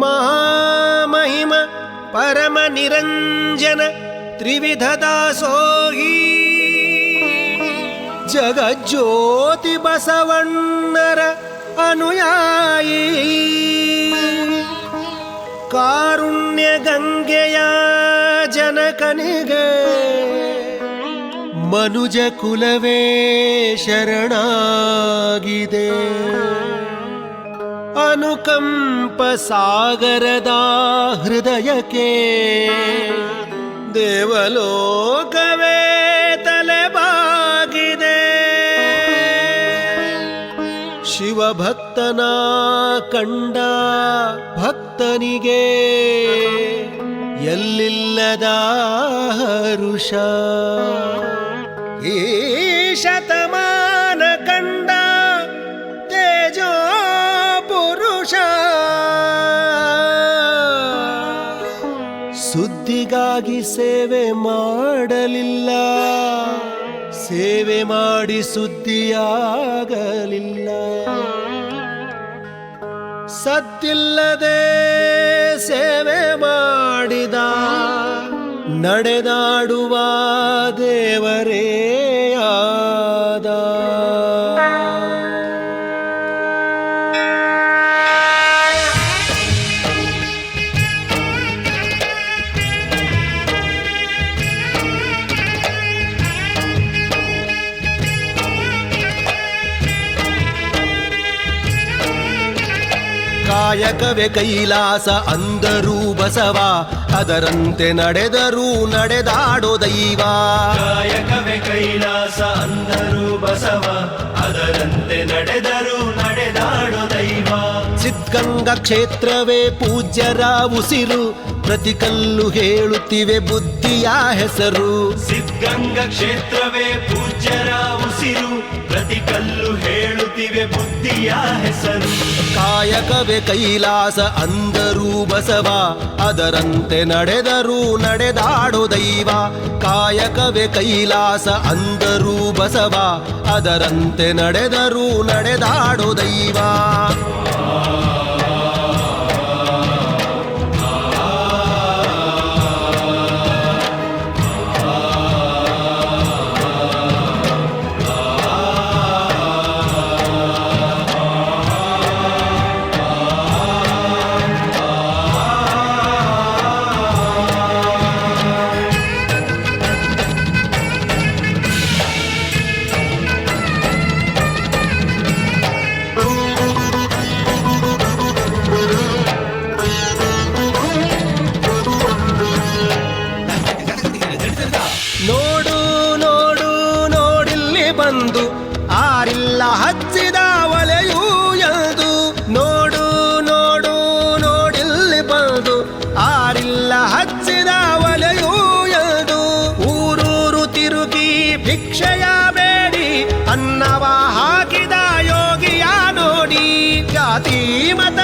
ಮಹಾಮಹಿಮ ಪರಮ ನಿರಂಜನ ತ್ರಿವಿಧ ದಾಸೋಹಿ ಜಗಜ್ಯೋತಿ ಬಸವಣ್ಣರ ಅನುಯಾಯಿ ಕಾರುಣ್ಯ ಗಂಗೆಯ ಜನಕನಿಗೆ ಮನುಜ ಕುಲವೇ ಶರಣಾಗಿದೆ. ಅನುಕಂಪ ಸಾಗರದ ಹೃದಯಕ್ಕೆ ದೇವಲೋಕವೇ ತಲೆಬಾಗಿದೆ. ಶಿವಭಕ್ತನ ಕಂಡ ಭಕ್ತನಿಗೆ ಎಲ್ಲಿಲ್ಲದ ಹರುಷ. ಈ ಶತಮಾನ ಕಂಡ ತೇಜೋ ಪುರುಷ ಸುದ್ದಿಗಾಗಿ ಸೇವೆ ಮಾಡಲಿಲ್ಲ, ಸೇವೆ ಮಾಡಿ ಸುದ್ದಿಯಾಗಲಿಲ್ಲ. ಸದ್ದಿಲ್ಲದೆ ಸೇವೆ ಮಾಡಿದ ನಡೆದಾಡುವ ದೇವರೇ ಆದ. ಕಾಯಕವೇ ಕೈಲಾಸ ಅಂದರೂ ಬಸವ, ಅದರಂತೆ ನಡೆದರೂ ನಡೆದಾಡೋ ದೈವ. ಕಾಯಕವೇ ಕೈಲಾಸ ಅಂದರೂ ಬಸವ, ಅದರಂತೆ ನಡೆದರೂ ನಡೆದಾಡೋ ದೈವ. ಸಿದ್ಧಗಂಗಾ ಕ್ಷೇತ್ರವೇ ಪೂಜ್ಯರ ಉಸಿರು, ಪ್ರತಿ ಕಲ್ಲು ಹೇಳುತ್ತಿವೆ ಬುದ್ಧಿಯ ಹೆಸರು. ಸಿದ್ಧಗಂಗಾ ಕ್ಷೇತ್ರವೇ ಪೂಜ್ಯರ ಉಸಿರು, ಪ್ರತಿ ಕಲ್ಲು ಹೇಳುತ್ತಿವೆ ಬುದ್ಧಿಯ ಹೆಸರು. ಕಾಯಕವೇ ಕೈಲಾಸ ಅಂದರೂ ಬಸವ, ಅದರಂತೆ ನಡೆದರೂ ನಡೆದಾಡೋ ದೈವ. ಕಾಯಕವೇ ಕೈಲಾಸ ಅಂದರೂ ಬಸವ, ಅದರಂತೆ ನಡೆದರೂ ನಡೆದಾಡೋ ದೈವ. ನೋಡು ನೋಡು ನೋಡಿಲ್ಲಿ ಬಂದು ಆರಿಲ್ಲ ಹಚ್ಚಿದ ಒಲೆಯೂ ಎಂದು. ನೋಡು ನೋಡು ನೋಡಿಲ್ಲಿ ಬಂದು ಆರಿಲ್ಲ ಹಚ್ಚಿದ ಒಲೆಯೂ ಎಂದು. ಊರೂರು ತಿರುಗಿ ಭಿಕ್ಷೆಯ ಅನ್ನವ ಹಾಕಿದ ಯೋಗಿಯ ನೋಡಿ ಜಾತಿ ಮತ